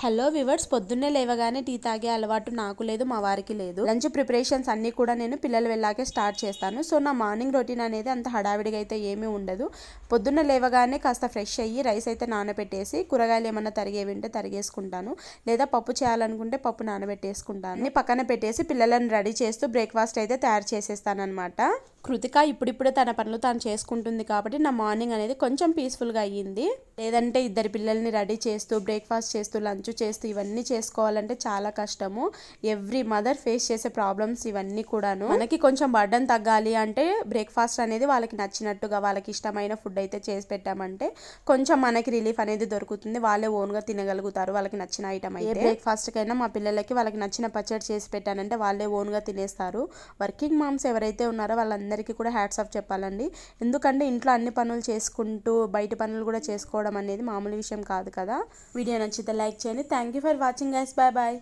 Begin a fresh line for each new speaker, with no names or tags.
Hello viewers, పొద్దున్నే లేవగానే tea తాగే అలవాటు నాకు లేదు, మా వారికి లేదు. లంచ్ ప్రిపరేషన్స్ అన్నీ కూడా నేను పిల్లలు వెళ్ళాకే స్టార్ట్ చేస్తాను. సో నా మార్నింగ్ రొటీన్ అనేది అంత హడావిడిగా అయితే ఏమీ ఉండదు. పొద్దున్న లేవగానే కాస్త ఫ్రెష్ అయ్యి రైస్ అయితే నానబెట్టేసి కూరగాయలు ఏమన్నా తరిగేవి ఉంటే తరిగేసుకుంటాను, లేదా పప్పు చేయాలనుకుంటే పప్పు నానబెట్టేసుకుంటాను. పక్కన పెట్టేసి పిల్లలను రెడీ చేస్తూ బ్రేక్ఫాస్ట్ అయితే తయారు చేసేస్తాను అనమాట. కృతిక ఇప్పుడిప్పుడే తన పనులు తాను చేసుకుంటుంది కాబట్టి నా మార్నింగ్ అనేది కొంచెం పీస్ఫుల్గా అయ్యింది. లేదంటే ఇద్దరు పిల్లల్ని రెడీ చేస్తూ బ్రేక్ఫాస్ట్ చేస్తూ లంచ్ చేస్తూ ఇవన్నీ చేసుకోవాలంటే చాలా కష్టము. ఎవ్రీ మదర్ ఫేస్ చేసే ప్రాబ్లమ్స్ ఇవన్నీ కూడాను. మనకి కొంచెం బర్డన్ తగ్గాలి అంటే బ్రేక్ఫాస్ట్ అనేది వాళ్ళకి నచ్చినట్టుగా వాళ్ళకి ఇష్టమైన ఫుడ్ అయితే చేసి పెట్టామంటే కొంచెం మనకి రిలీఫ్ అనేది దొరుకుతుంది. వాళ్ళే ఓన్గా తినగలుగుతారు వాళ్ళకి నచ్చిన ఐటమ్ అయితే. బ్రేక్ఫాస్ట్కైనా మా పిల్లలకి వాళ్ళకి నచ్చిన పచ్చడి చేసి పెట్టానంటే వాళ్ళే ఓన్గా తినేస్తారు. వర్కింగ్ మామ్స్ ఎవరైతే ఉన్నారో వాళ్ళందరికీ కూడా హ్యాట్స్ ఆఫ్ చెప్పాలండి. ఎందుకంటే ఇంట్లో అన్ని పనులు చేసుకుంటూ బయట పనులు కూడా చేసుకోవడం అనేది మామూలు విషయం కాదు కదా. వీడియో నచ్చితే లైక్ చేయండి. Thank you for watching guys. Bye bye.